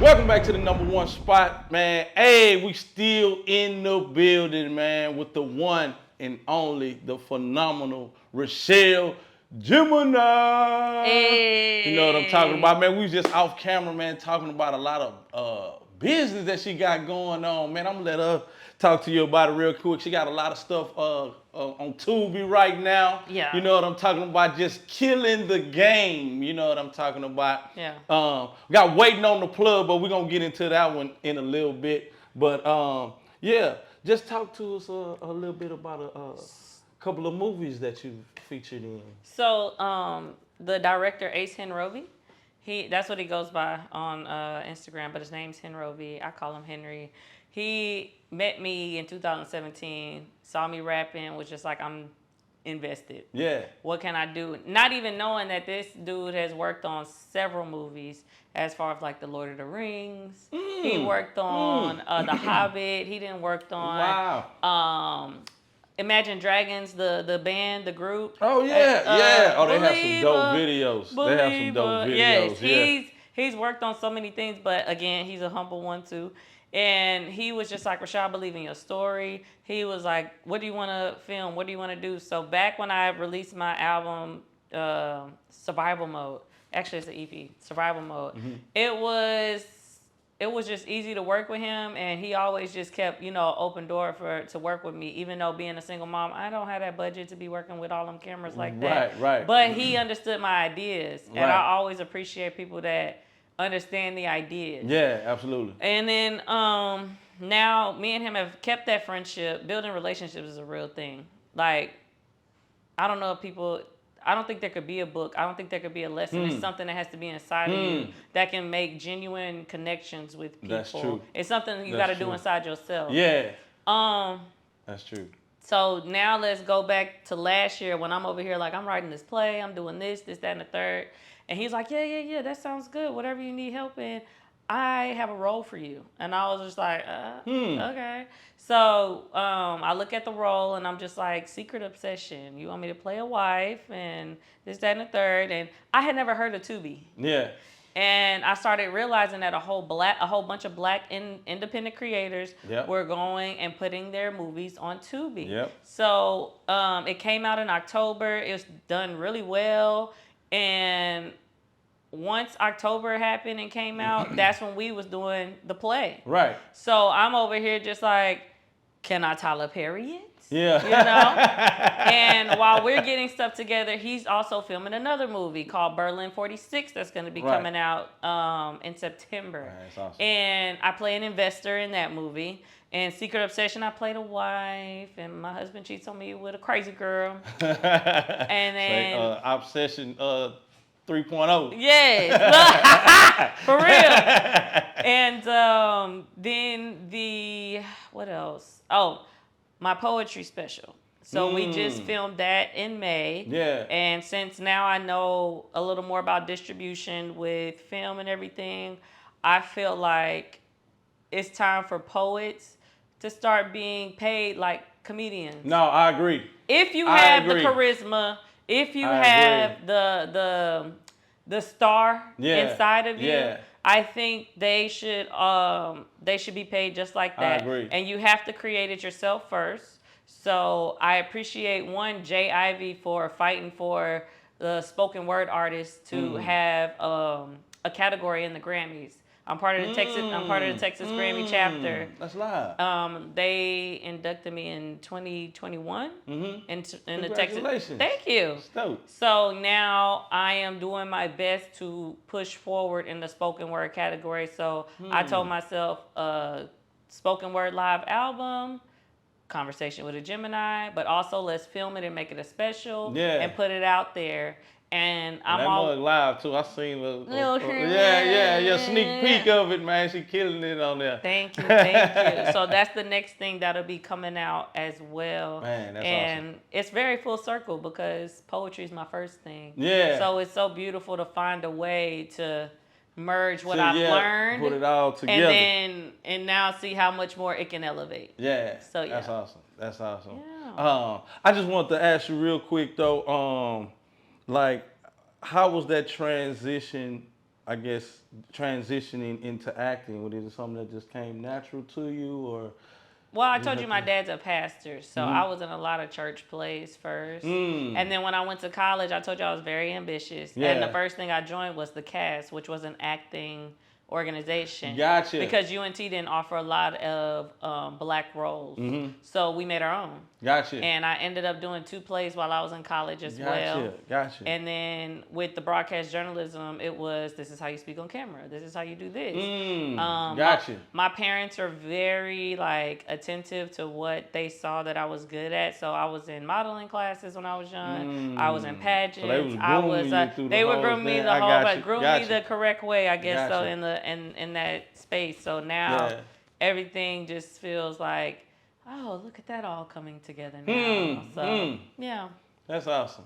Welcome back to the #1 spot, man. Hey, we still in the building, man, with the one and only, the phenomenal Richelle Gemini. Hey. You know what I'm talking about, man. We was just off camera, man, talking about a lot of business that she got going on, man. I'm gonna let her talk to you about it real quick. She got a lot of stuff on Q.U.E right now. Yeah. You know what I'm talking about? Just killing the game. You know what I'm talking about? Yeah. We got waiting on the plug, but we're gonna get into that one in a little bit. But yeah, just talk to us a little bit about a couple of movies that you featured in. So the director Ace Henrovy, that's what he goes by on Instagram, but his name's Henrovy. I call him Henry. He met me in 2017, saw me rapping, was just like, I'm invested. Yeah. What can I do? Not even knowing that this dude has worked on several movies as far as like The Lord of the Rings. He worked on The Hobbit. He didn't worked on Imagine Dragons, the band, the group. Oh yeah. Oh, they have some dope videos. They have some dope videos. Yes, he's worked on so many things, but again, he's a humble one too. And he was just like, Richelle, I believe in your story. He was like, what do you want to film? What do you want to do? So back when I released my album, Survival Mode, actually it's an EP, Survival Mode, it was just easy to work with him, and he always just kept, open door to work with me. Even though being a single mom, I don't have that budget to be working with all them cameras like that. Right. But he understood my ideas, and I always appreciate people that understand the ideas. Yeah, absolutely. And then now me and him have kept that friendship. Building relationships is a real thing. Like, I don't know if people. I don't think there could be a book. I don't think there could be a lesson. It's something that has to be inside of you that can make genuine connections with people. That's true. It's something you got to do inside yourself. Yeah. That's true. So now let's go back to last year when I'm over here like, I'm writing this play, I'm doing this, that, and the third. And he's like, yeah, that sounds good. Whatever you need help in, I have a role for you. And I was just like, okay. So I look at the role and I'm just like, secret obsession. You want me to play a wife and this, that, and the third. And I had never heard of Tubi. Yeah. And I started realizing that a whole bunch of black independent creators were going and putting their movies on Tubi. Yep. So it came out in October. It was done really well. And once October happened and came out, that's when we was doing the play. Right. So I'm over here just like, can I Tyler Perry it? Yeah. And while we're getting stuff together, he's also filming another movie called Berlin 46 that's going to be coming out in September. That's awesome. And I play an investor in that movie. And Secret Obsession, I played a wife, and my husband cheats on me with a crazy girl. And then Obsession 3.0. Yes. For real. And then what else? Oh, my poetry special. So we just filmed that in May. Yeah. And since now I know a little more about distribution with film and everything, I feel like it's time for poets to start being paid like comedians. No, I agree. If you have the charisma, if you have the star inside of you, I think they should be paid just like that. I agree. And you have to create it yourself first. So I appreciate Jay Ivy for fighting for the spoken word artists to have a category in the Grammys. I'm part of the Texas Grammy chapter. That's live. They inducted me in 2021 in the Texas. Congratulations. Thank you. Dope. So now I am doing my best to push forward in the spoken word category. So I told myself, spoken word live album, conversation with a Gemini, but also let's film it and make it a special and put it out there. And I'm all that mug live too. I seen the yeah, sneak peek of it, man. She killing it on there. Thank you. So that's the next thing that'll be coming out as well. Man, that's and awesome. It's very full circle because poetry is my first thing. Yeah. So it's so beautiful to find a way to merge what I've learned, put it all together, and now see how much more it can elevate. Yeah. So yeah, that's awesome. Yeah. I just want to ask you real quick though. Like, how was that transition I guess, transitioning into acting? Was it something that just came natural to you, or Well, I you told you had my to? dad's a pastor, so I was in a lot of church plays first. And then when I went to college, I told you I was very ambitious. And the Yeah. first thing I joined was the CAST, which was an acting organization. Gotcha. Because UNT didn't offer a lot of black roles. So we made our own. Gotcha. And I ended up doing 2 plays while I was in college as well. Gotcha. And then with the broadcast journalism, it was, this is how you speak on camera. This is how you do this. Gotcha. My parents are very like attentive to what they saw that I was good at. So I was in modeling classes when I was young. I was in pageants. So they was grooming you through the they would whole groom me thing. the I whole, got but you. groom Got me you. the correct way, I guess. Got So you. in that space. So now Yeah. everything just feels like, oh, look at that all coming together now. So yeah. That's awesome.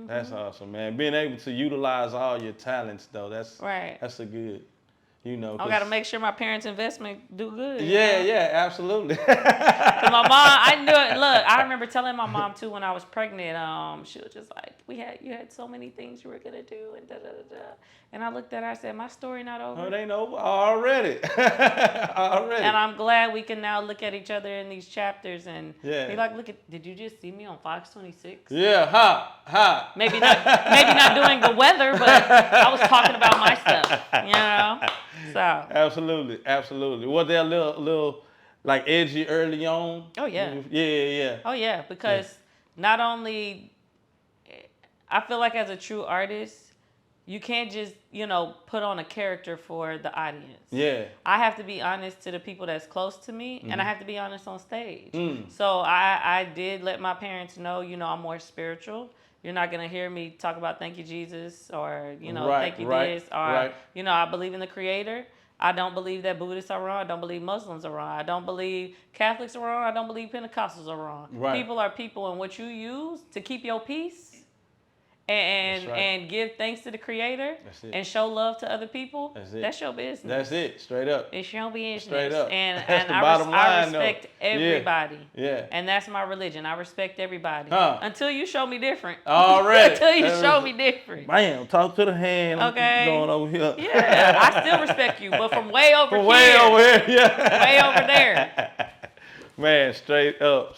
That's awesome, man. Being able to utilize all your talents, though, that's Right. that's a good, you know. I got to make sure my parents' investment do good. Yeah, yeah, absolutely. 'Cause my mom, I knew it. Look, I remember telling my mom too when I was pregnant. She was just like, you had so many things you were gonna do, and da da da da. And I looked at her, I said, my story not over. Oh, it ain't over already. Already. And I'm glad we can now look at each other in these chapters and Yeah. be like, did you just see me on Fox 26? Yeah, ha. Maybe not doing the weather, but I was talking about my stuff, you know. So. Absolutely, absolutely. Was there a little like edgy early on? Oh yeah. Yeah. Oh yeah, because not only I feel like as a true artist, you can't just, put on a character for the audience. Yeah. I have to be honest to the people that's close to me, and I have to be honest on stage. So I did let my parents know, I'm more spiritual. You're not going to hear me talk about thank you, Jesus, or, thank you this, or, I believe in the Creator. I don't believe that Buddhists are wrong. I don't believe Muslims are wrong. I don't believe Catholics are wrong. I don't believe Pentecostals are wrong. Right. People are people, and what you use to keep your peace and give thanks to the Creator and show love to other people, that's your business. That's it, straight up. It's your business. Straight up. And That's the I bottom line, respect everybody. Yeah. And that's my religion. I respect everybody. Huh. Until you show me different. Already. Until you show me different. Man, talk to the hand. Okay. I'm going over here. Yeah, I still respect you, but from way over here. Way over here, yeah. Way over there. Man, straight up,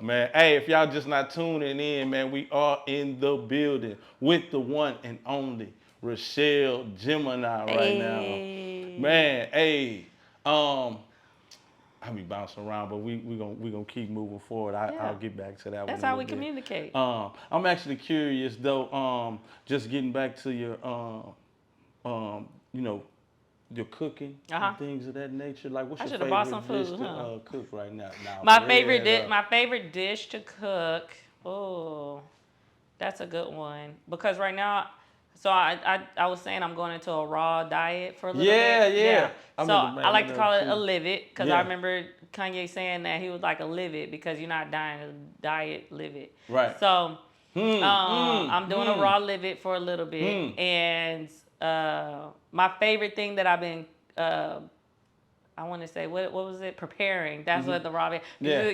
man. Hey, if y'all just not tuning in, man, we are in the building with the one and only Richelle Gemini right now. Man, hey, I'll be bouncing around, but we gonna keep moving forward. I'll get back to that. That's one how we communicate. I'm actually curious though. Just getting back to your your cooking and things of that nature. Like, what's your favorite dish to cook right now? My favorite dish to cook. Oh, that's a good one. Because right now, so I was saying I'm going into a raw diet for a little bit. Yeah. So I like to call it a live it because I remember Kanye saying that he was like a live it because you're not dying to diet, live it. Right. So I'm doing a raw live it for a little bit, and my favorite thing that I've been, I want to say, what was it? Preparing. That's what the raw is.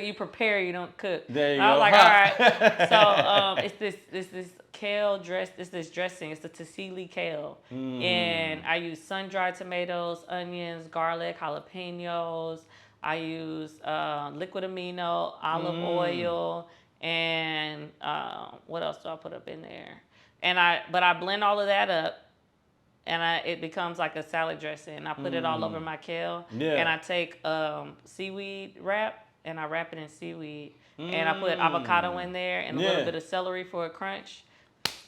You prepare, you don't cook. There you go. I was like, all right. So it's this kale dress. It's this dressing. It's the tzatziki kale, and I use sun-dried tomatoes, onions, garlic, jalapenos. I use liquid amino, olive oil, and what else do I put up in there? But I blend all of that up. And it becomes like a salad dressing. I put it all over my kale. Yeah. And I take seaweed wrap, and I wrap it in seaweed. And I put avocado in there and a little bit of celery for a crunch.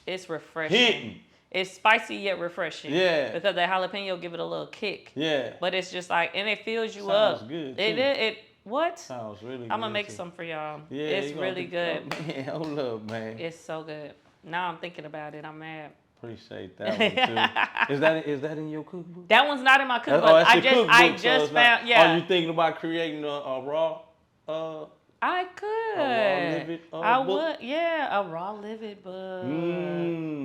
It's refreshing. Hitting. It's spicy yet refreshing. Yeah. Because the jalapeno give it a little kick. Yeah. But it's just like, and it fills you up. Sounds good, too. What? Sounds really good. I'm going to make some for y'all. Yeah. It's really good. Oh, man, hold up, man. It's so good. Now I'm thinking about it. I'm mad. Appreciate that one too. Is that in your cookbook? That one's not in my cookbook. I just found. Yeah. Are you thinking about creating a raw? I could. A raw livid book? Would. Yeah, a raw livid book.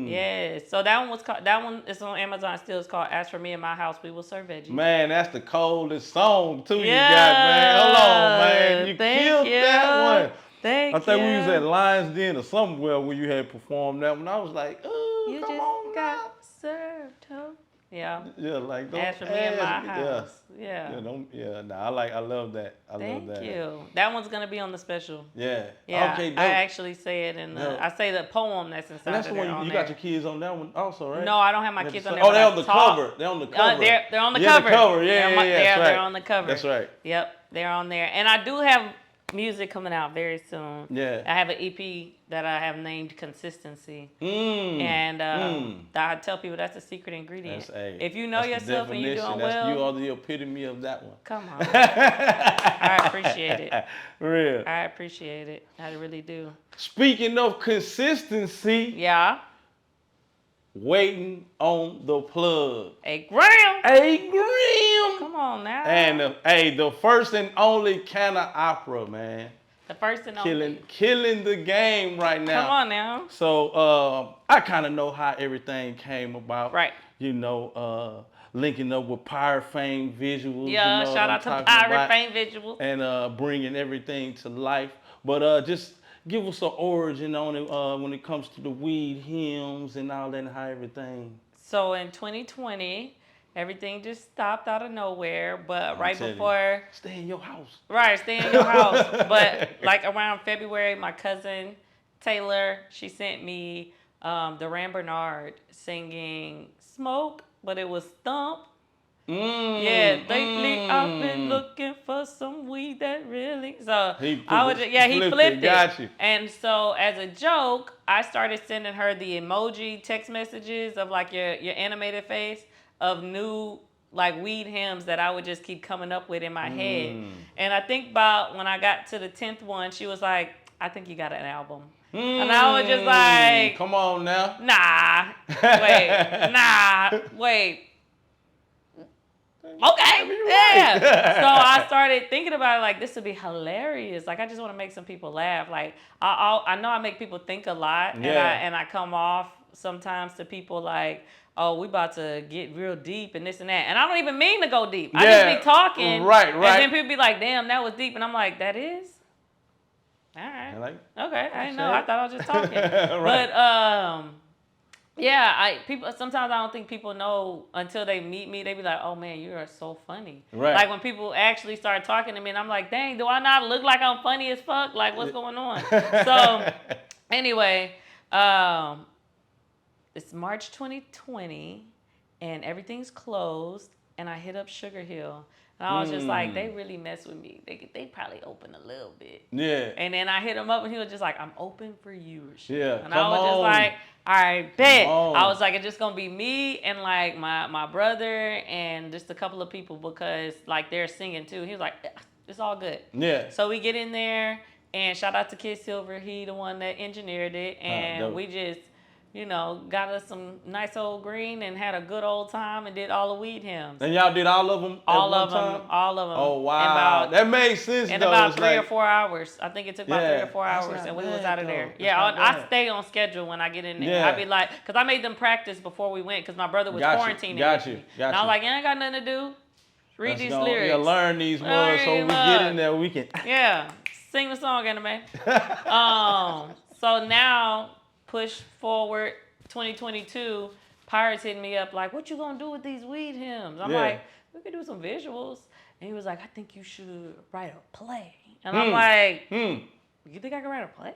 Yeah. So that one was called. That one is on Amazon still. It's called "As for Me and My House, We Will Serve Veggies." Man, that's the coldest song too. You got, man. Hold on, man. You killed that one. Thank you. I think we was at Lions Den or somewhere where you had performed that one. I was like, oh, you come just on got served, huh? Yeah. Yeah, like don't As for me in my ask me. Yeah. house. Yeah. Yeah, don't. Yeah, nah. I love that. I love Thank that. you. That one's gonna be on the special. Yeah. Yeah. Okay. I That, actually say it in the. no. I say the poem that's And inside that's of the there one on you there. got your kids on that one also, right? No, I don't have my That's kids the- on there. Oh, but they're I on the talk- cover. They're on the cover. They're on the Yeah, cover. the cover. Yeah, they're yeah, yeah. That's They're right. on the cover. That's right. Yep, they're on there. And I do have music coming out very soon. Yeah. I have an EP that I have named Consistency. And I tell people that's a secret ingredient. If you know that's the yourself and you're definition. doing well, you are the epitome of that one. come on. I appreciate it. Real. I appreciate it. I really do. Speaking of consistency, Yeah. waiting on the plug. A Graham. Hey, Grim. Come on now. And the first and only can of opera, man. The first and only. Killing the game right now. Come on now. So I kind of know how everything came about. Right. You know, linking up with Pirate Fame Visuals. Yeah, you know shout what out to I'm talking Pirate about, Fame Visuals. and bringing everything to life. But just give us an origin on it when it comes to the weed hymns and all that and how everything. So in 2020, everything just stopped out of nowhere. But I'm right telling you, before, stay in your house. right, stay in your house. But like around February, my cousin Taylor, she sent me Duran Bernard singing "Smoke," but it was "Thump." Yeah, lately I've been looking for some weed that really. So he flipped it. Got you. And so as a joke, I started sending her the emoji text messages of like your animated face of new like weed hymns that I would just keep coming up with in my head. And I think about when I got to the 10th one, she was like, "I think you got an album." And I was just like, "Come on now." Wait. Okay, yeah. So I started thinking about it, like, this would be hilarious. Like, I just want to make some people laugh. Like, I know I make people think a lot, and I come off sometimes to people like, "Oh, we about to get real deep and this and that," and I don't even mean to go deep. I just be talking, right. And then people be like, "Damn, that was deep," and I'm like, "That is." All right. Okay, I didn't know. I thought I was just talking. Right. But yeah, people sometimes I don't think people know until they meet me. They be like, "Oh man, you are so funny." Right. Like when people actually start talking to me, and I'm like, "Dang, do I not look like I'm funny as fuck? Like what's going on?" So anyway, it's March 2020, and everything's closed, and I hit up Sugar Hill. And I was just like, they really mess with me. They probably open a little bit. Yeah. And then I hit him up, and he was just like, "I'm open for you." Yeah. And I was just like, "All right, bet." I was like, "It's just gonna be me and like my brother and just a couple of people because like they're singing too." He was like, "It's all good." Yeah. So we get in there, and shout out to Kid Silver. He the one that engineered it, and we just, got us some nice old green and had a good old time and did all the weed hymns. And y'all did all of them all of time? All of them. Oh, wow. That makes sense, in though. about 3 or 4 hours. I think it took about 3 or 4 That's hours, not and we bad, was out of though. there. That's Yeah, not I bad. stay on schedule when I get in there. Yeah. I be like, because I made them practice before we went, because my brother was quarantining. Got you. And I was like, "You ain't got nothing to do. Read these lyrics. Yeah, learn these words so we get in there, we can. Yeah, sing the song, anime. So now, push forward 2022, Pirates hitting me up like, "What you gonna do with these weed hymns?" I'm like, "We could do some visuals." And he was like, "I think you should write a play." And I'm like, "You think I can write a play?"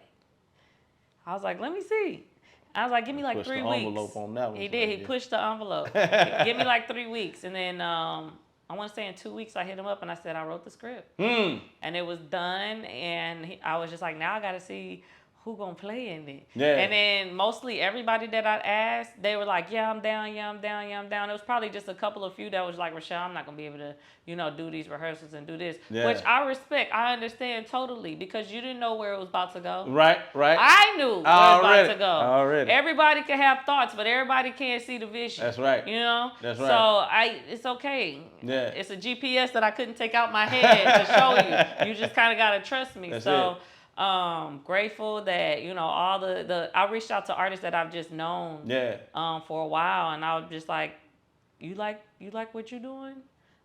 I was like, "Let me see." I was like, "Give me like 3 weeks." Envelope on that one. He did. He pushed the envelope. Give me like 3 weeks. And then I want to say in 2 weeks, I hit him up and I said, "I wrote the script." And it was done. And I was just like, now I got to see who gonna play in it. Yeah. And then mostly everybody that I asked, they were like, "Yeah, I'm down, yeah, I'm down, yeah, I'm down." It was probably just a couple of few that was like, "Richelle, I'm not gonna be able to, do these rehearsals and do this." Yeah. Which I respect. I understand totally because you didn't know where it was about to go. Right. I knew where it was about to go. Already. Everybody can have thoughts, but everybody can't see the vision. That's right. That's right. So it's okay. Yeah. It's a GPS that I couldn't take out my head to show you. You just kind of gotta trust me. That's so. it. Grateful that all the I reached out to artists that I've just known for a while, and I was just like, you like what you're doing?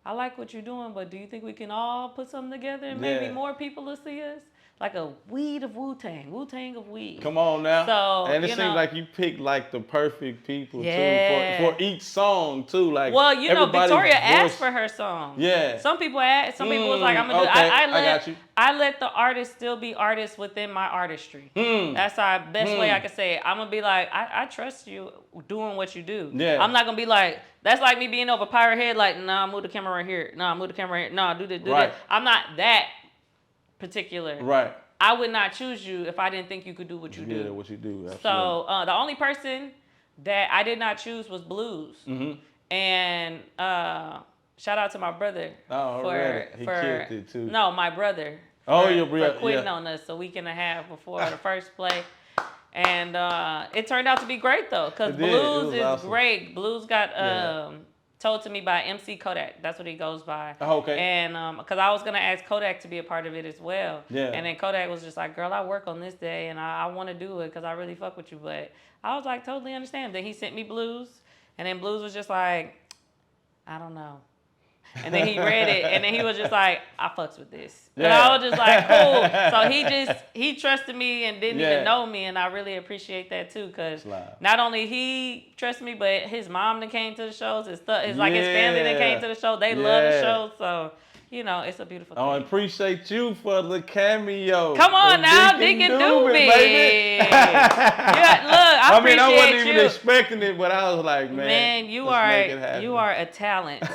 I like what you're doing, but do you think we can all put something together and maybe more people will see us? like a weed of Wu-Tang of weed. Come on now. So, and it you seems know, like you picked like the perfect people Yeah. too for each song too. Like, well, you know, everybody's Victoria voice- asked for her song. Yeah. Some people asked. Some people was like, "I'm gonna do." okay, I got you. I let the artist still be artists within my artistry. That's our best way I can say it. I'm gonna be like, I trust you doing what you do. Yeah. I'm not gonna be like, that's like me being over Pirate Head. Like, nah, move the camera right here. Nah, move the camera right here. Nah, do this, do Right. that. I'm not that particular. Right. I would not choose you if I didn't think you could do what you do. Yeah, what you do. Absolutely. So the only person that I did not choose was Blues. And shout out to my brother He killed it too. No, my brother. Oh, for, your brother, for quitting yeah. on us a week and a half before the first play. And it turned out to be great though, because It did. It Blues was is awesome. great. Blues got told to me by MC Kodak. That's what he goes by. Oh, okay. And because I was gonna ask Kodak to be a part of it as well. Yeah. And then Kodak was just like, "Girl, I work on this day, and I want to do it because I really fuck with you." But I was like, totally understand. Then he sent me Blues, and then Blues was just like, "I don't know." And then he read it, and then he was just like, "I fucks with this." And Yeah. I was just like, "Cool." So he trusted me and didn't even know me, and I really appreciate that too, because not only he trusted me, but his mom that came to the shows, his like his family that came to the show, they love the show. So you know, it's a beautiful thing. I appreciate you for the cameo. Come on now, Deacon Doobie. Baby. Yeah, look, I appreciate I wasn't you. even expecting it, but I was like, Man, you are a talent. You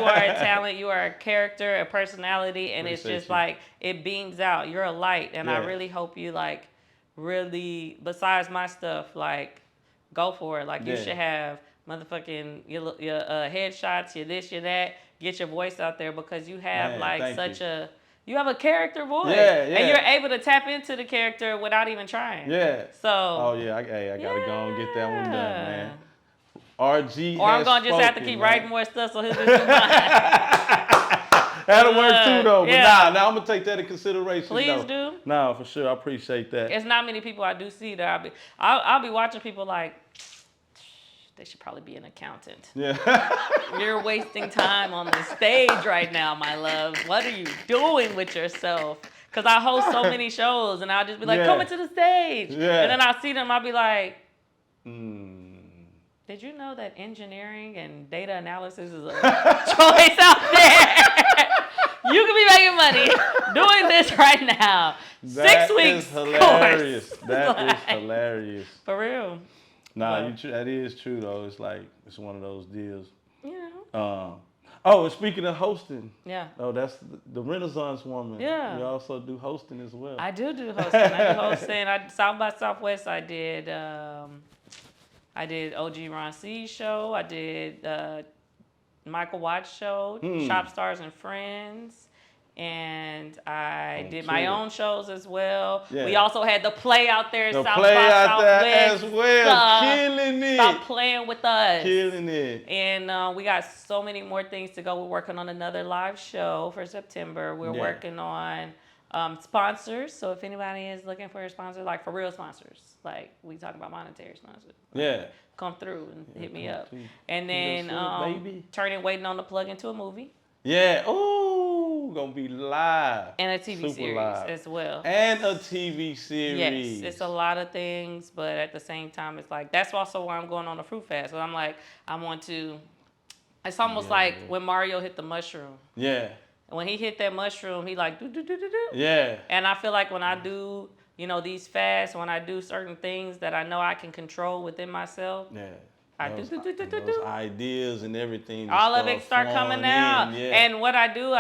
are a talent. You are a character, a personality, and it's just like it beams out. You're a light, and I really hope you like really. Besides my stuff, like go for it. Like you should have motherfucking your headshots, your this, your that. Get your voice out there because you have you have a character voice. And you're able to tap into the character without even trying. Yeah. So. Oh yeah, I gotta go and get that one done, man. RG. Or I'm gonna just have to keep writing more stuff so he'll just do mine. That'll work too though. But now I'm gonna take that into consideration. Please do. No, for sure. I appreciate that. It's not many people I do see that I'll be watching people like. They should probably be an accountant. Yeah. You're wasting time on the stage right now, my love. What are you doing with yourself? Because I host so many shows, and I'll just be like, come into the stage. Yeah. And then I'll see them, I'll be like, did you know that engineering and data analysis is a choice out there? You could be making money doing this right now. That 6 weeks is hilarious. course. That is hilarious. For real. Nah, that is true though. It's like it's one of those deals. Yeah. And speaking of hosting. Yeah. Oh, that's the Renaissance woman. Yeah. You also do hosting as well. I do hosting. South by Southwest. I did OG Ron C's show. I did Michael Watts show, Shop Stars and Friends. And I did my own shows as well. Yeah. We also had the play out there, South by Southwest. As well. Killing it. Stop playing with us. Killing it. And we got so many more things to go. We're working on another live show for September. We're working on sponsors. So if anybody is looking for a sponsor, like for real sponsors, like we talk about monetary sponsors. Come through and hit me up. And then waiting on the plug into a movie. Yeah. Ooh, gonna be live. And a TV series as well. And a TV series. Yes, it's a lot of things, but at the same time, it's like, that's also why I'm going on a fruit fast. So I'm like, it's almost like when Mario hit the mushroom. Yeah. When he hit that mushroom, he like, do. Yeah. And I feel like when I do, these fasts, when I do certain things that I know I can control within myself. Yeah. Those ideas and everything. All of it start coming out. And what I do,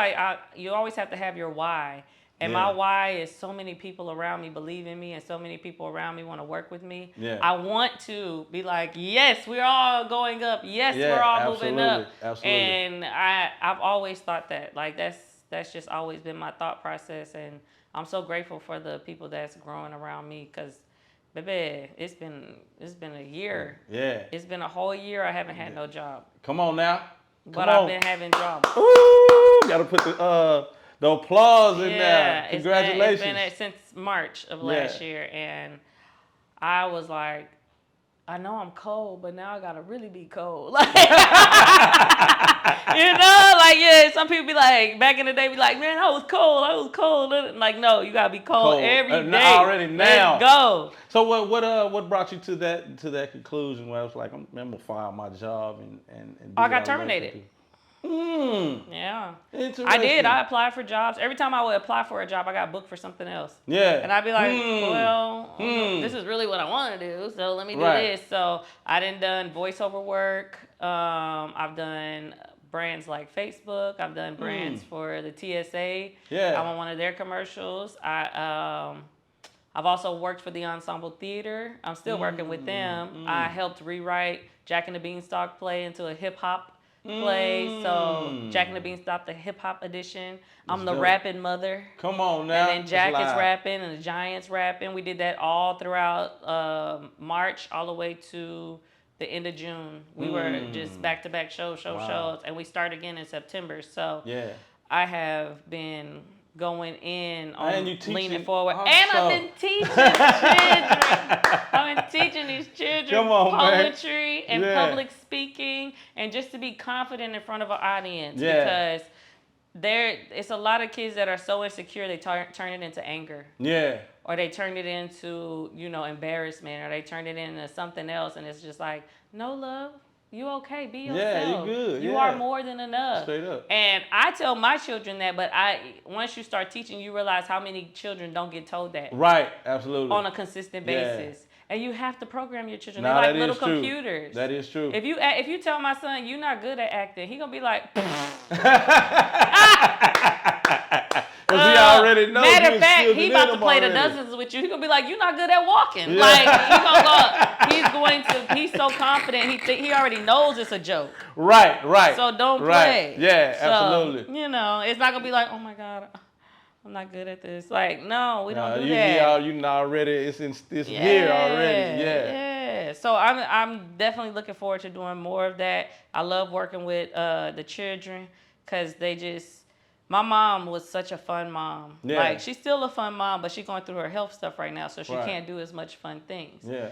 you always have to have your why. And my why is so many people around me believe in me and so many people around me want to work with me. Yeah. I want to be like, yes, we're all going up. Yes, we're all moving up. Absolutely. And I've always thought that. Like that's just always been my thought process. And I'm so grateful for the people that's growing around me because baby, it's been a year. Yeah. It's been a whole year I haven't had no job. Come on now. I've been having jobs. Ooh, gotta put the applause in there. Congratulations. It's been since March of last year, and I was like, I know I'm cold, but now I gotta really be cold. Like, then some people be like, back in the day, be like, man, I was cold. Like, no, you gotta be cold every day. Already now. Let's go. So what brought you to that conclusion where I was like, I'm gonna fire my job and do I got terminated. Yeah. Interesting. I did. I applied for jobs. Every time I would apply for a job, I got booked for something else. Yeah. And I'd be like, this is really what I want to do, so let me do this. So I done voiceover work. I've done brands like Facebook. I've done brands for the TSA. Yeah. I'm on one of their commercials. I've also worked for the Ensemble Theater. I'm still working with them. I helped rewrite Jack and the Beanstalk play into a hip hop play. So Jack and the Beanstalk, the hip hop edition. I'm the rapping mother. Come on now. And then Jack is rapping and the Giants rapping. We did that all throughout March, all the way to the end of June. We were just back-to-back shows, and we start again in September. So I have been going in on leaning forward. Also. And I've been teaching children. I've been teaching these children poetry and public speaking, and just to be confident in front of an audience. Because it's a lot of kids that are so insecure they turn it into anger. Yeah. Or they turn it into, embarrassment, or they turn it into something else, and it's just like, no, love. You okay? Be yourself. Yeah, you good. You are more than enough. Straight up. And I tell my children that, but once you start teaching, you realize how many children don't get told that. Right, absolutely. On a consistent basis. And you have to program your children. They're like little computers. That is true. If you tell my son you're not good at acting, he gonna be like, because he already knows. Matter of fact, he about to play the dozens with you. He gonna be like, you're not good at walking. Yeah. Like he's so confident. He already knows it's a joke. Right. So don't play. Yeah, absolutely. It's not gonna be like, oh my God, I'm not good at this. Like, no, we don't do that. You already. It's here already. Yeah. So I'm definitely looking forward to doing more of that. I love working with the children because they just. My mom was such a fun mom. Yeah. Like, she's still a fun mom, but she's going through her health stuff right now, so she can't do as much fun things. Yeah.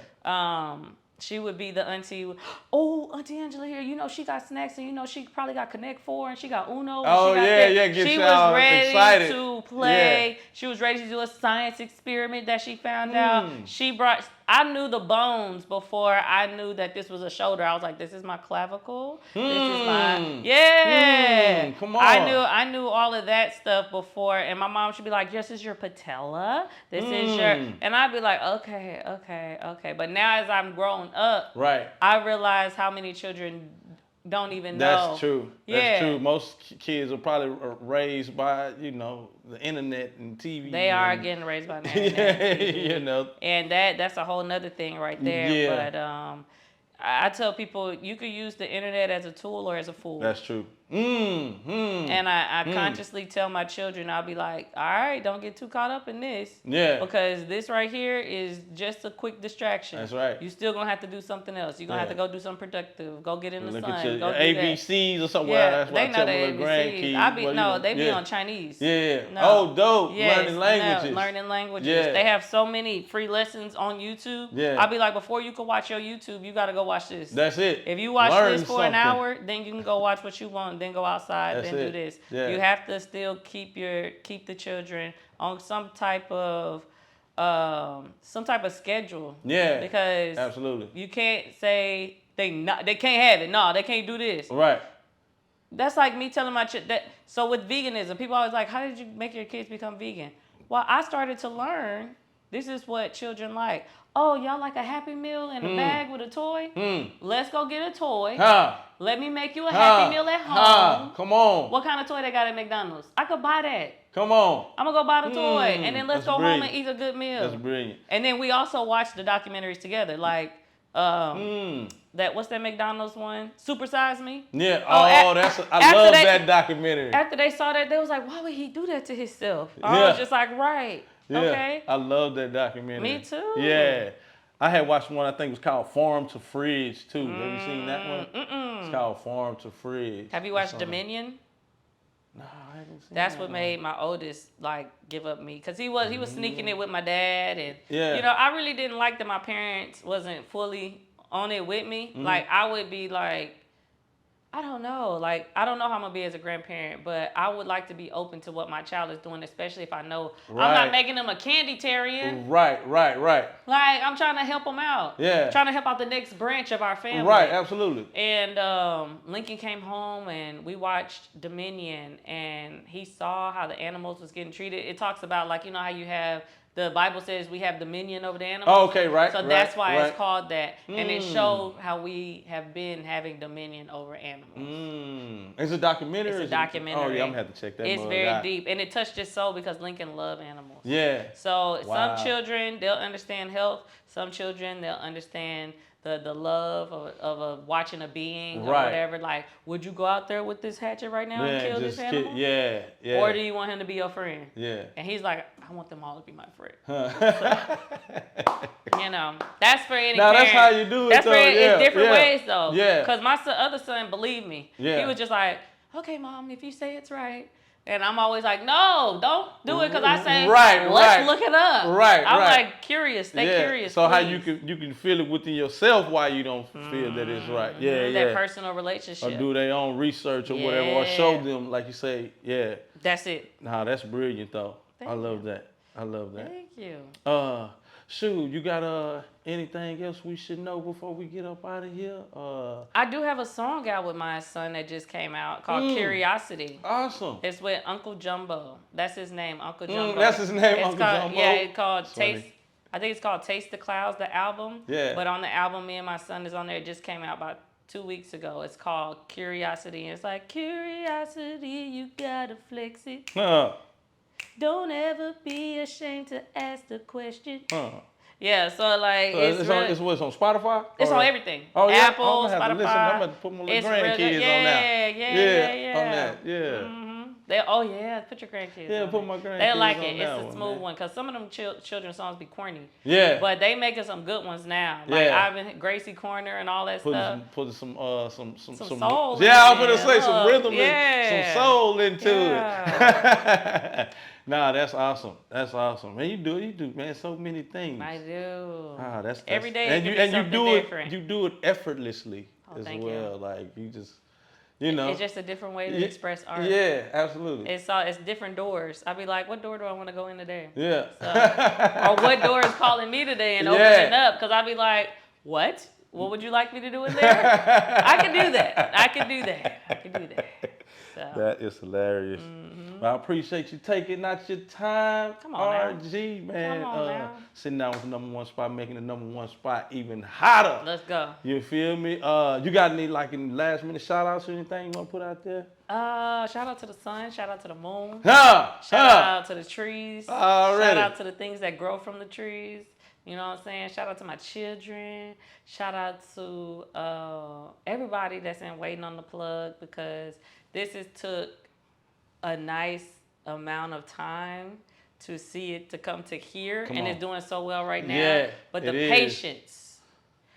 She would be the auntie, Auntie Angela here, she got snacks, and she probably got Connect 4, and she got Uno. She was ready excited. To play. Yeah. She was ready to do a science experiment that she found out. I knew the bones before I knew that this was a shoulder. I was like, this is my clavicle. This is my, come on. I knew all of that stuff before, and my mom should be like, this is your patella. This is your, and I'd be like, okay. But now as I'm growing up, I realize how many children don't even know. That's true. That's true. Most kids are probably raised by, the internet and TV. They are getting raised by the internet. And that's a whole nother thing right there. Yeah. But I tell people you could use the internet as a tool or as a fool. That's true. And I consciously tell my children, I'll be like, all right, don't get too caught up in this. Yeah. Because this right here is just a quick distraction. That's right. You still gonna have to do something else. You're gonna have to go do something productive. Go get in the sun. Go do ABCs or something. Yeah, that's what I tell my little grandkids. They be on Chinese. Yeah. No. Oh, dope. Yes, learning languages. Learning languages. Yeah. They have so many free lessons on YouTube. Yeah. I'll be like, before you can watch your YouTube, you gotta go watch this. That's it. If you watch this for an hour, then you can go watch what you want. Then go outside, then do this. Yeah. You have to still keep the children on some type of schedule. Yeah. Because absolutely, you can't say they can't have it. No, they can't do this. Right. That's like me telling my that. So with veganism, people always like, how did you make your kids become vegan? Well, I started to learn. This is what children like. Oh, y'all like a Happy Meal in a bag with a toy? Let's go get a toy. Let me make you a Happy Meal at home. Come on. What kind of toy they got at McDonald's? I could buy that. Come on. I'm going to go buy the toy. And then let's go home and eat a good meal. That's brilliant. And then we also watch the documentaries together. Like, what's that McDonald's one? Super Size Me? Yeah. I love that documentary. After they saw that, they was like, why would he do that to himself? I was just like, right. Yeah, okay. I love that documentary. Me too. Yeah. I had watched one, I think it was called Farm to Fridge too. Have you seen that one? It's called Farm to Fridge. Have you watched Dominion? No, I haven't seen That's what made my oldest give up me. Because he was sneaking it with my dad. And, I really didn't like that my parents wasn't fully on it with me. Like, I would be like, I don't know. Like, I don't know how I'm gonna be as a grandparent, but I would like to be open to what my child is doing, especially if I know I'm Right. not making them a candy-tarian. Right. Like, I'm trying to help them out. Yeah. Trying to help out the next branch of our family. Right, absolutely. And Lincoln came home and we watched Dominion, and he saw how the animals was getting treated. It talks about, like, you know how you have, the Bible says we have dominion over the animals. Oh, okay, right. So that's why right. it's called that. And it showed how we have been having dominion over animals. It's a documentary? It's a documentary. Oh, yeah, I'm going to have to check that It's mug very out. deep. And it touched his soul because Lincoln loved animals. Yeah. So Wow. some children, they'll understand health. Some children, they'll understand the love of watching a being or Right. whatever. Like, would you go out there with this hatchet right now and kill this animal? Yeah. Or do you want him to be your friend? Yeah. And he's like, I want them all to be my friend. Huh. You know, that's for any Now, parent. that's how you do it, That's though. for Yeah, in different yeah. ways, though. Yeah. Because my other son believed me. Yeah. He was just like, okay, Mom, if you say it's right. And I'm always like, no, don't do it, because I say, let's look it up. Right, I'm right. like, curious, stay curious, So how please. you can feel it within yourself why you don't feel that it's right. Yeah, That personal relationship. Or do their own research or whatever, or show them, like you say, yeah. That's it. Nah, that's brilliant though. Thank I love that. Thank you. Shoot, you got anything else we should know before we get up out of here? I do have a song out with my son that just came out called Curiosity. Awesome. It's with Uncle Jumbo. That's his name, Uncle Jumbo. That's his name, It's Uncle called, Jumbo? Yeah, it's called That's Taste. funny. I think it's called Taste the Clouds, the album. Yeah. But on the album, me and my son is on there. It just came out about 2 weeks ago. It's called Curiosity. And it's like, curiosity, you gotta flex it. Don't ever be ashamed to ask the question. Yeah, so like So it's on Spotify? It's on everything. Oh, yeah? Apple, I'm gonna have to Spotify. listen. I'm going to put my little It's real grandkids good. on that. Yeah. On that, yeah. Mm-hmm. Put your grandkids. Yeah, on put it. my grandkids They like on it. that It's a one, smooth man. one, because some of them children's songs be corny. Yeah. But they making some good ones now. Like Yeah. Ivan Gracie Corner and all that stuff. Putting some soul Yeah, I was in gonna say it. some rhythm Yeah. and some soul into Yeah. it. Nah, that's awesome. That's awesome. Man, you do, man, so many things. I do. Ah, that's Every day and it you can be and you do something different. it. You do it effortlessly as thank well. you. Like you just, you know. It's just a different way to express art. Yeah, absolutely. It's different doors. I'd be like, what door do I want to go in today? Yeah. So, or what door is calling me today and opening up? Because I'd be like, what? What would you like me to do in there? I can do that. I can do that. So. That is hilarious. Well, I appreciate you taking out your time. Come on RG, man. Come on now. Sitting down with the number one spot, making the number one spot even hotter. Let's go. You feel me? You got any any last minute shout outs or anything you want to put out there? Shout out to the sun. Shout out to the moon. Shout Shout out to the trees. Already. Shout out to the things that grow from the trees. You know what I'm saying? Shout out to my children. Shout out to everybody that's in Waiting on the Plug, because this has took a nice amount of time to see it to come to here, and it's doing so well right now. Yeah, but the it is. patience,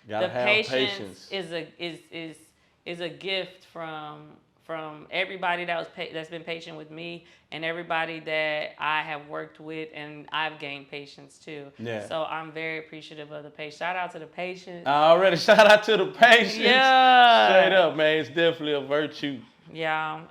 Gotta have patience. is a gift from everybody that's been patient with me, and everybody that I have worked with, and I've gained patience too. Yeah. So I'm very appreciative of the patience. Shout out to the patience. Already shout out to the patience. Yeah. Straight up, man. It's definitely a virtue. Yeah.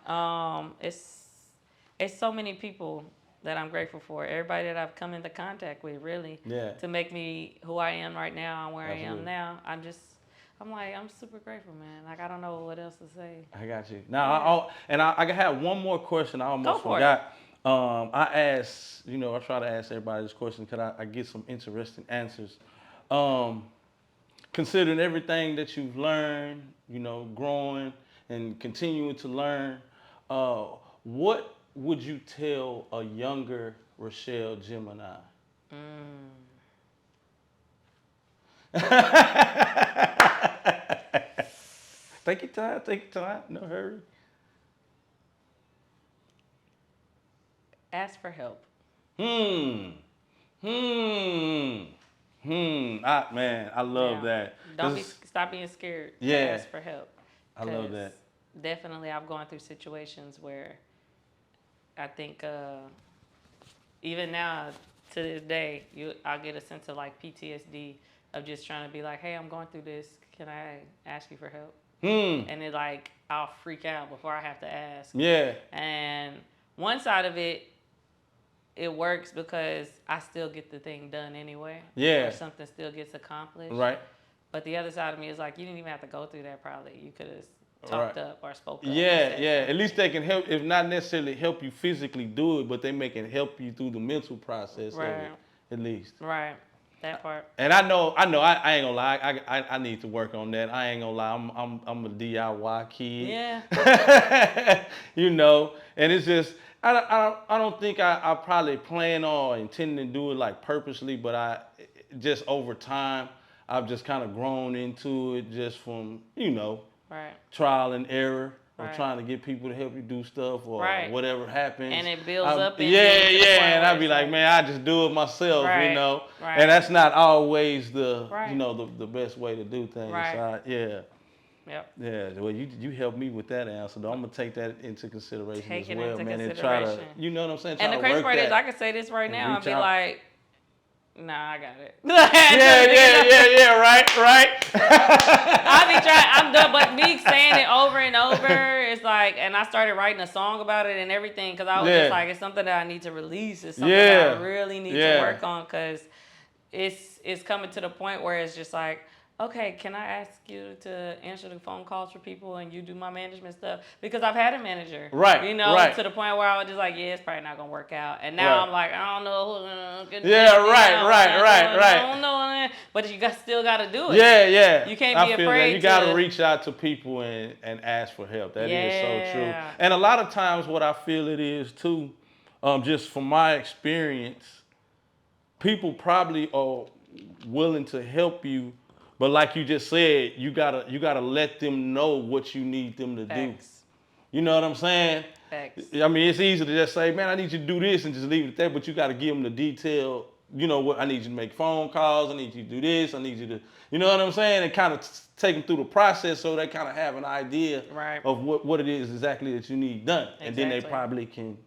It's so many people that I'm grateful for. Everybody that I've come into contact with, really. Yeah. To make me who I am right now and where I Absolutely. am now. I'm super grateful, man. Like, I don't know what else to say. I got you. Now, I have one more question. I almost Go for forgot. I asked, I try to ask everybody this question because I get some interesting answers. Considering everything that you've learned, growing and continuing to learn, what would you tell a younger Richelle Gemini? Take your time, no hurry. Ask for help. Man, I love that. Stop being scared. Yeah. Ask for help. I love that. Definitely, I've gone through situations where I think even now to this day, I'll get a sense of like PTSD of just trying to be like, hey, I'm going through this. Can I ask you for help? And it like, I'll freak out before I have to ask. Yeah. And one side of it, it works because I still get the thing done anyway. Yeah. Or something still gets accomplished. Right. But the other side of me is like, you didn't even have to go through that probably. You could have talked up or spoke up. Yeah, yeah. At least they can help, if not necessarily help you physically do it, but they can help you through the mental process of it, at least. Right. That part. And I know. I ain't gonna lie. I need to work on that. I ain't gonna lie. I'm a DIY kid. Yeah. You know, and it's just I don't think I probably plan or intending to do it like purposely, but I just over time I've just kind of grown into it just from trial and error. Or trying to get people to help you do stuff or whatever happens. And it builds up. And I'd be like, man, I just do it myself, you know. Right. And that's not always the the best way to do things. Right. So yeah. Well, you helped me with that answer, though. I'm gonna take that into consideration as well, man, and try to, you know what I'm saying. And the crazy part is, I can say this right now and be like, nah, I got it. Yeah, right. I be trying, I'm done, but me saying it over and over, it's like, and I started writing a song about it and everything, because I was just like, it's something that I need to release. It's something that I really need to work on, because it's coming to the point where it's just like, okay, can I ask you to answer the phone calls for people and you do my management stuff? Because I've had a manager. Right. You know, to the point where I was just like, yeah, it's probably not going to work out. And now I'm like, I don't know. Right. I don't know. But you still got to do it. Yeah. You can't be afraid. You got to reach out to people and ask for help. That is so true. And a lot of times what I feel it is too, just from my experience, people probably are willing to help you. But like you just said, you gotta let them know what you need them to do. You know what I'm saying? Facts. I mean, it's easy to just say, man, I need you to do this and just leave it at that. But you gotta give them the detail. You know what? I need you to make phone calls. I need you to do this. I need you to, you know what I'm saying? And kind of take them through the process so they kind of have an idea of what it is exactly that you need done. And then they probably can,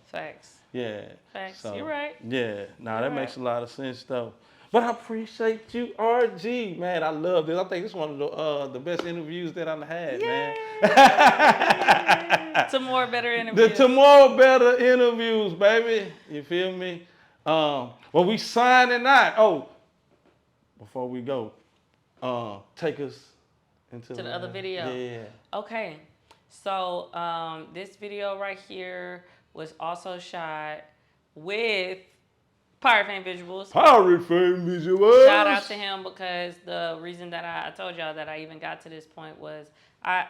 Facts. Yeah. Facts. So, you're right. Yeah. That makes a lot of sense though. But I appreciate you, RG, man. I love this. I think this is one of the best interviews that I've had, man. To more better interviews. To more better interviews, baby. You feel me? Well, we signing out. Oh, before we go, take us into the other video. Yeah. Okay. So this video right here was also shot with Pirate Fame Visuals. Shout out to him, because the reason that I told y'all that I even got to this point was I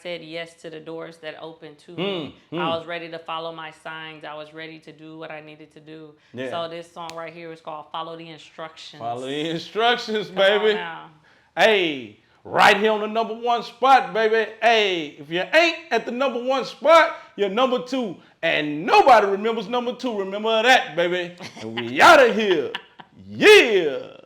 said yes to the doors that opened to me. I was ready to follow my signs. I was ready to do what I needed to do. Yeah. So this song right here is called Follow the Instructions. Follow the instructions, baby. Hey, right here on the #1 spot, baby. Hey, if you ain't at the #1 spot, you're #2. And nobody remembers #2. Remember that, baby. And we out of here. Yeah.